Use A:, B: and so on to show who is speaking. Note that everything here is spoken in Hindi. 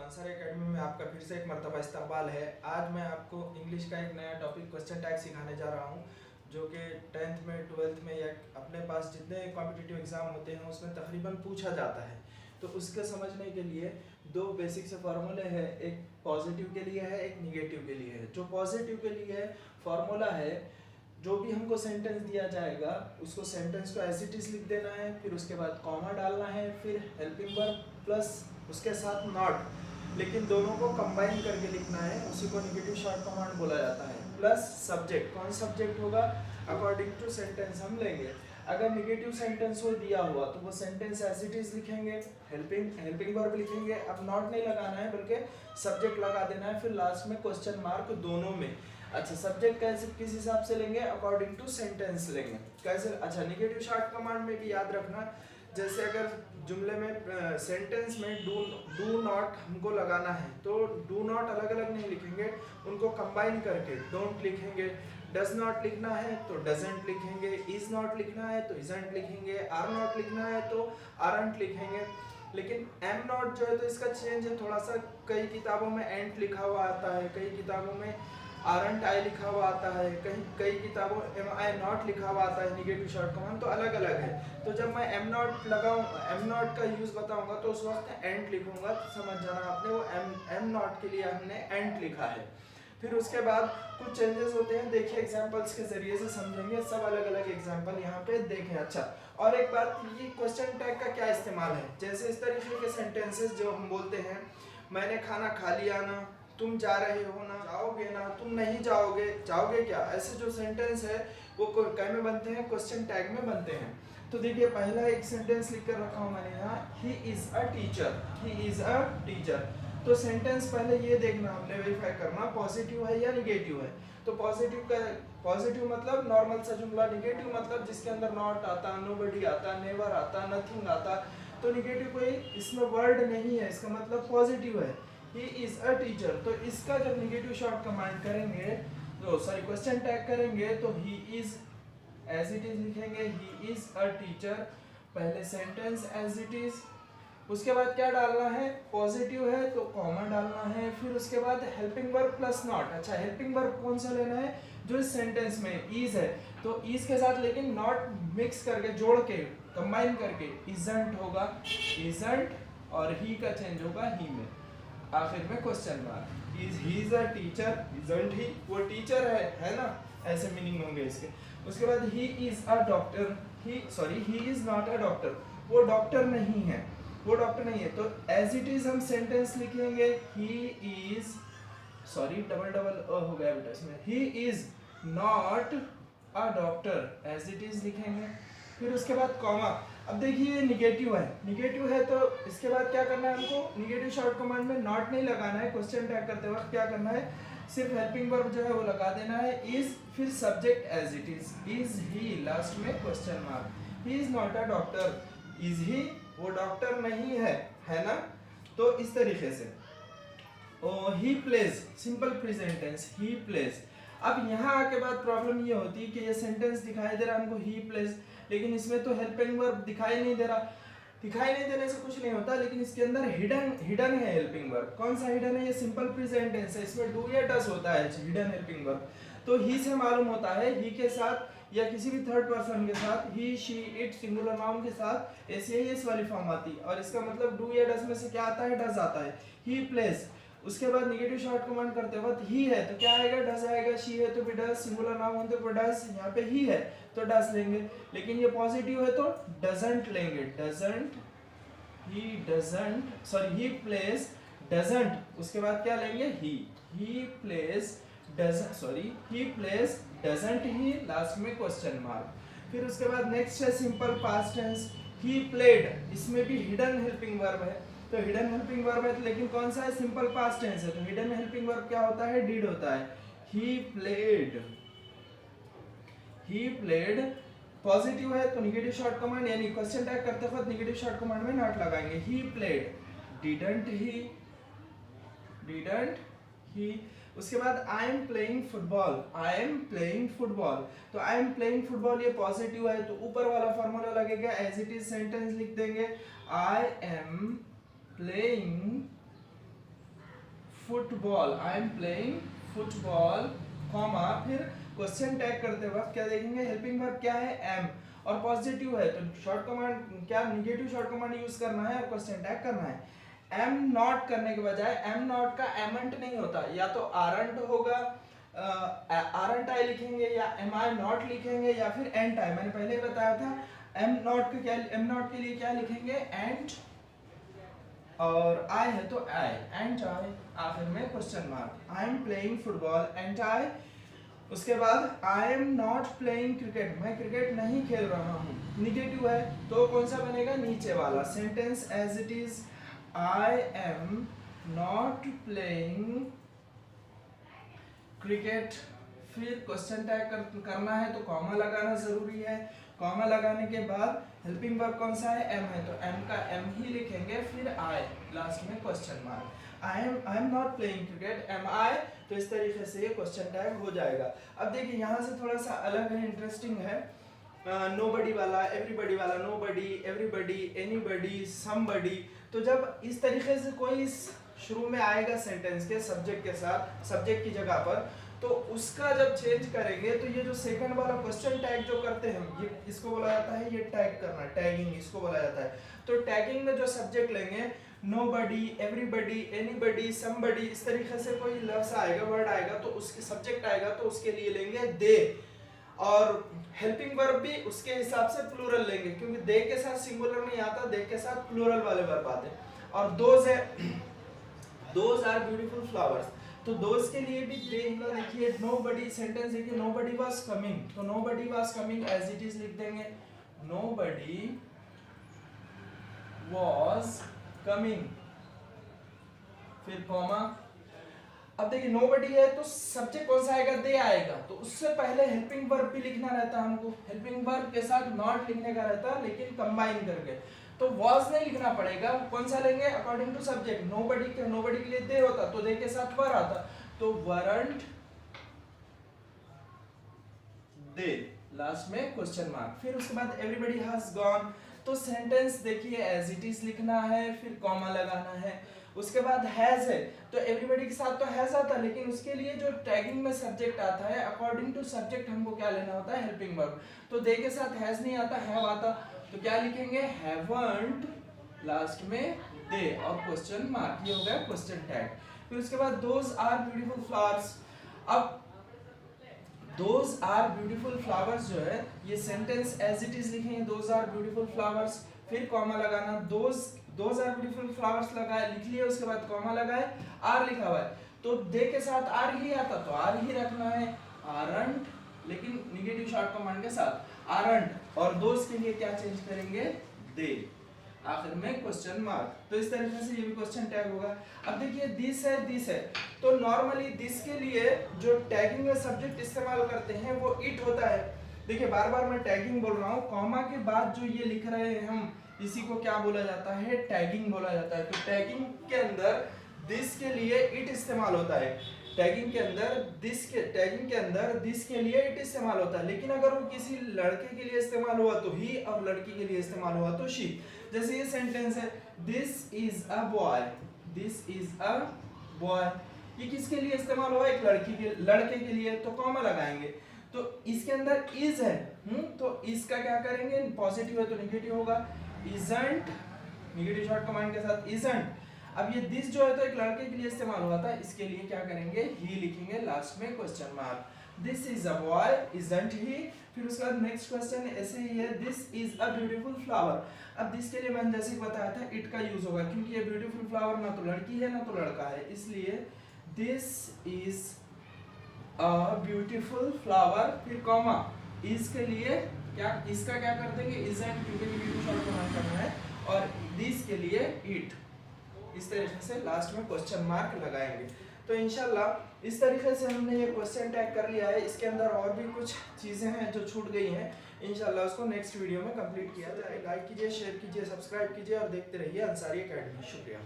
A: आंसर एकेडमी में आपका फिर से एक मर्तबा इस्तकबाल है। आज मैं आपको इंग्लिश का एक नया टॉपिक क्वेश्चन टैग सिखाने जा रहा हूँ, जो कि 10th में 12th में या अपने पास जितने कॉम्पिटिटिव एग्ज़ाम होते हैं उसमें तकरीबन पूछा जाता है। तो उसके समझने के लिए दो बेसिक से फार्मूले हैं, एक पॉजिटिव के लिए है, एक निगेटिव के लिए है। जो पॉजिटिव के लिए है फार्मूला है, जो भी हमको सेंटेंस दिया जाएगा उसको सेंटेंस को एज इट इज लिख देना है, फिर उसके बाद कॉमा डालना है, फिर हेल्पिंग वर्ब प्लस उसके साथ नॉट, लेकिन दोनों को कंबाइन करके लिखना है। उसी को नेगेटिव शॉर्ट कमांड बोला जाता है। प्लस सब्जेक्ट, कौन सब्जेक्ट होगा अकॉर्डिंग टू सेंटेंस हम लेंगे। अगर नेगेटिव सेंटेंस हो दिया हुआ तो वो सेंटेंस एज इट इज लिखेंगे, हेल्पिंग वर्ब लिखेंगे। अब नॉट नहीं लगाना है बल्कि सब्जेक्ट लगा देना है, फिर लास्ट में क्वेश्चन मार्क दोनों में। अच्छा, सब्जेक्ट कैसे किस हिसाब से लेंगे, अकॉर्डिंग टू सेंटेंस लेंगे। कैसे? अच्छा, नेगेटिव शॉर्ट कमांड में भी याद रखना, जैसे अगर जुमले में सेंटेंस में डू नॉट हमको लगाना है तो डू नॉट अलग अलग नहीं लिखेंगे, उनको कंबाइन करके डोंट लिखेंगे। डज नॉट लिखना है तो डजंट लिखेंगे, इज नॉट लिखना है तो इजंट लिखेंगे, आर नॉट लिखना है तो आरंट लिखेंगे। लेकिन एम नॉट जो है तो इसका चेंज है थोड़ा सा, कई किताबों में एंट लिखा हुआ आता है, कई किताबों में आरंट आई लिखा हुआ आता है, कई किताबों एम आई नॉट लिखा हुआ आता है। नेगेटिव शॉर्ट कमांड तो अलग अलग है। तो जब मैं एम नॉट लगाऊँ, एम नॉट का यूज़ बताऊंगा तो उस वक्त एंट लिखूंगा, तो समझ जाना आपने वो एम नॉट के लिए हमने एंट लिखा है। फिर उसके बाद कुछ चेंजेस होते हैं, देखिए एग्जांपल्स के जरिए से समझेंगे, सब अलग अलग एग्जांपल यहाँ पे देखें। अच्छा, और एक बात, ये क्वेश्चन टैग का क्या इस्तेमाल है, जैसे इस तरीके के सेंटेंसेस जो हम बोलते हैं, मैंने खाना खा लिया ना, तुम जा रहे हो ना, जाओगे ना, तुम नहीं जाओगे, जाओगे क्या, ऐसे जो सेंटेंस है वो क्या में बनते हैं, क्वेश्चन टैग में बनते हैं। तो देखिए पहला एक सेंटेंस लिख कर रखा हूँ मैंने यहाँ, ही is a teacher, he is a teacher. तो सेंटेंस पहले ये देखना, हमने वेरीफाई करना पॉजिटिव है या निगेटिव है। तो पॉजिटिव मतलब नॉर्मल सा जुमला, निगेटिव मतलब जिसके अंदर नॉट आता, नोबडी आता, नेवर आता, नथिंग आता। तो निगेटिव कोई इसमें वर्ड नहीं है, इसका मतलब पॉजिटिव है, ही इज अ टीचर। तो इसका जब निगेटिव शॉर्ट कमांड करेंगे, तो सॉरी क्वेश्चन टैग करेंगे, तो he is as it is लिखेंगे, ही इज अ टीचर, पहले सेंटेंस एज इट इज, उसके बाद क्या डालना है, पॉजिटिव है तो कॉमा डालना है, फिर उसके बाद हेल्पिंग वर्ब प्लस नॉट। अच्छा, हेल्पिंग वर्ब कौन सा लेना है, जो इस सेंटेंस में इज है, तो इज के साथ लेकिन नॉट मिक्स करके, जोड़ के, कंबाइन करके इजंट होगा, इजंट, और ही का चेंज होगा ही में, आखिर में question mark. Is he is a teacher, isn't he, वो टीचर है ना, ऐसे मीनिंग होंगे इसके। उसके बाद he is a doctor, he is not a doctor, वो डॉक्टर नहीं है, वो डॉक्टर नहीं है। तो एज इट इज हम सेंटेंस लिखेंगे, ही इज, सॉरी डबल हो गया बेटा इसमें, he is not a doctor, as it is लिखेंगे। फिर उसके बाद कॉमा। अब देखिए ये निगेटिव है तो इसके बाद क्या करना है हमको, निगेटिव शॉर्ट कमांड में नॉट नहीं लगाना है, क्वेश्चन टैग करते वक्त क्या करना है, सिर्फ हेल्पिंग वर्ब जो है वो लगा देना है, इज, फिर subject as it is he, last में question mark. He is not a doctor, is he, वो डॉक्टर नहीं है ना। तो इस तरीके से ही plays, simple present tense, he plays. अब यहाँ आके बाद प्रॉब्लम ये होती है कि ये सेंटेंस दिखाई दे रहा है हमको ही प्लेज, लेकिन इसमें तो हेल्पिंग वर्ब दिखाई नहीं दे रहा। दिखाई नहीं देने से कुछ नहीं होता, लेकिन इसके अंदर हिडन है हेल्पिंग वर्ब। कौन सा हिडन है, ये सिंपल प्रेजेंट टेंस है, इसमें डू या डस होता है हिडन हेल्पिंग वर्ब। तो ही से मालूम होता है, ही के साथ या किसी भी थर्ड पर्सन के साथ, ही, शी, इट, सिंगुलर नाउन के साथ एस वाली फॉर्म आती है, और इसका मतलब डू या डस में से क्या आता है, डस आता है, ही प्लेज। उसके बाद नेगेटिव शॉर्ट कमांड करते वक्त ही है तो क्या आएगा, डस आएगा, शी है तो भी डस, सिंगुलर नाउन तो डस, यहाँ पे ही है तो डस लेंगे। लेकिन ये पॉजिटिव है तो डजंट लेंगे, doesn't, he doesn't, sorry he plays doesn't, उसके बाद क्या लेंगे, he plays doesn't, sorry he plays doesn't he, last में क्वेश्चन मार्क। फिर उसके बाद नेक्स्ट है simple past tense, he played, इसमें भी हिडन हेल्पिंग वर्ब है। तो हिडन हेल्पिंग वर्ब है, लेकिन कौन सा है, सिंपल पास्ट टेंस है, तो हिडन हेल्पिंग वर्ब क्या होता है, डिड होता है। He played, he played, positive है तो नेगेटिव शॉर्ट कमांड, यानी क्वेश्चन टैग करते वक्त नेगेटिव शॉर्ट कमांड में नॉट लगाएंगे। He played, didn't he. उसके बाद I am playing football, I am playing football, तो आई एम प्लेइंग फुटबॉल ये पॉजिटिव है तो ऊपर वाला फॉर्मूला लगेगा, एज इट इज सेंटेंस लिख देंगे, I am playing football, I am playing football, comma, फिर क्वेश्चन टैग करते वक्त क्या देखेंगे, हेल्पिंग वर्ब क्या है, एम, और पॉजिटिव है तो शॉर्ट कमांड क्या, नेगेटिव शॉर्ट कमांड यूज करना है और क्वेश्चन टैग करना है। एम नॉट करने के बजाय एम नॉट का एमेंट नहीं होता, या तो आरंट होगा, आरंट आई लिखेंगे, या एम आई नॉट लिखेंगे, या फिर एंट आई। मैंने पहले बताया था एम नॉट के क्या, एम नॉट के लिए क्या लिखेंगे, एंट, और आई है तो आई, एंड आई, आखिर में question mark. I am playing football and I, उसके बाद आई एम नॉट प्लेइंग क्रिकेट, मैं क्रिकेट नहीं खेल रहा हूँ, निगेटिव है तो कौन सा बनेगा, नीचे वाला। Sentence as it is, I am not playing cricket, फिर क्वेश्चन टैग करना है तो कॉमा लगाना जरूरी है। कॉमा लगाने के बाद हेल्पिंग वर्ब कौन सा है, एम है तो एम का एम ही लिखेंगे, फिर आई, लास्ट में question mark. I am not playing cricket, am I, तो इस तरीके से ये क्वेश्चन टैग हो जाएगा। अब देखिए यहाँ से थोड़ा सा अलग है, इंटरेस्टिंग है, नोबडी वाला, एवरीबडी वाला, नोबडी, एवरीबडी, एनीबडी, समबडी। तो जब इस तरीके से कोई शुरू में आएगा सेंटेंस के सब्जेक्ट के साथ, सब्जेक्ट की जगह पर, तो उसका जब चेंज करेंगे तो ये जो सेकंड वाला क्वेश्चन टैग जो करते हैं, ये इसको बोला जाता है, ये टैग करना, टैगिंग इसको बोला जाता है। तो टैगिंग में जो सब्जेक्ट लेंगे, नोबडी, एवरीबडी, एनीबडी, समबडी, इस तरीके से कोई लफ्ज आएगा, वर्ड आएगा, तो उसके सब्जेक्ट आएगा तो उसके लिए लेंगे दे, और हेल्पिंग वर्ब भी उसके हिसाब से प्लूरल लेंगे, क्योंकि दे के साथ सिंगुलर नहीं आता, दे के साथ प्लूरल वाले वर्ब आते हैं। और दोज है, दोज आर ब्यूटीफुल फ्लावर्स, तो दोज के लिए भी दे, देखिए नोबडी, सेंटेंस देखिए, नोबडी वाज कमिंग, तो nobody was coming as it is लिख देंगे, नोबडी वाज कमिंग, फिर कॉमा। अब देखिए नोबडी है तो सब्जेक्ट कौन सा आएगा, दे आएगा, तो उससे पहले हेल्पिंग वर्ब भी लिखना रहता है हमको, हेल्पिंग वर्ब के साथ नॉट लिखने का रहता है, लेकिन कंबाइन करके, तो वाज नहीं लिखना पड़ेगा, कौन सा लेंगे, अकॉर्डिंग टू सब्जेक्ट। नोबडी के लिए दे होता तो दे के साथ वर आता, तो वरंट दे, लास्ट में क्वेश्चन मार्क। फिर उसके बाद एवरीबडी हैज गॉन, तो सेंटेंस देखिए एज इट इज लिखना है, फिर कॉमा लगाना है। उसके बाद हैज है तो एवरीबडी के साथ तो हैज आता, लेकिन उसके लिए जो टैगिंग में सब्जेक्ट आता है, अकॉर्डिंग टू सब्जेक्ट हमको क्या लेना होता है, हेल्पिंग वर्ब। तो दे के साथ हैज नहीं आता, हैव आता, तो क्या लिखेंगे, हैवंट, लास्ट में दे और क्वेश्चन मार्क, ये हो गया क्वेश्चन टैग। फिर उसके बाद दोज आर ब्यूटीफुल फ्लावर्स, अब दोज आर ब्यूटीफुल फ्लावर्स जो है, ये सेंटेंस एज इट इज लिखेंगे, दोज आर ब्यूटीफुल फ्लावर्स, फिर कॉमा लगाना, दोज आर ब्यूटीफुल फ्लावर्स लगाए, लिख लिए, उसके बाद कॉमा लगाए, आर लिखा हुआ है, तो दे के साथ आर ही आता, तो आर ही रखना है, आरंट, लेकिन निगेटिव शॉर्ट कमांड के साथ आरंट, और दोस्त के लिए क्या चेंज करेंगे, दे, आखिर में क्वेश्चन मार्क। तो इस तरीके से ये भी क्वेश्चन टैग होगा। अब देखिए दिस है, तो नॉर्मली दिस के लिए जो टैगिंग में सब्जेक्ट इस्तेमाल करते हैं वो इट होता है। देखिए बार बार मैं टैगिंग बोल रहा हूँ, कॉमा के बाद जो ये लिख रहे हैं हम, इसी को क्या बोला जाता है, टैगिंग बोला जाता है। तो टैगिंग के अंदर दिस के लिए इट इस्तेमाल होता है, टैगिंग के अंदर दिस के लिए इट इस्तेमाल होता है, लेकिन अगर वो किसी लड़के के लिए इस्तेमाल हुआ तो ही, और लड़की के लिए इस्तेमाल हुआ तो शी। जैसे ये सेंटेंस है, दिस इज अ बॉय, ये किसके लिए इस्तेमाल हुआ, एक लड़के के लिए, तो कॉमा लगाएंगे। तो इसके अंदर इज है, तो इसका क्या करेंगे, पॉजिटिव है तो नेगेटिव होगा, इजंट, नेगेटिव शॉर्ट कमांड के साथ इजंट। अब ये दिस जो है तो एक लड़के के लिए इस्तेमाल हुआ था, इसके लिए क्या करेंगे, ही लिखेंगे, लास्ट में question mark. This is a boy, isn't he. फिर उसके बाद नेक्स्ट क्वेश्चन ऐसे ही है, this is a beautiful flower. अब दिस के लिए मैंने जैसे बताया था इट का यूज होगा, क्योंकि ये ब्यूटीफुल फ्लावर ना तो लड़की है ना तो लड़का है, इसलिए this is a beautiful flower, फिर कॉमा, इज के लिए क्या, इसका क्या कर देंगे, इजंट, क्योंकि नेगेटिव शॉर्ट कमांड करना है, और दिस के लिए इट, इस तरीके से लास्ट में क्वेश्चन मार्क लगाएंगे। तो इंशाल्लाह इस तरीके से हमने ये क्वेश्चन टैग कर लिया है। इसके अंदर और भी कुछ चीज़ें हैं जो छूट गई हैं, इंशाल्लाह उसको नेक्स्ट वीडियो में कंप्लीट किया जाए। लाइक कीजिए, शेयर कीजिए, सब्सक्राइब कीजिए और देखते रहिए अंसारी एकेडमी। शुक्रिया।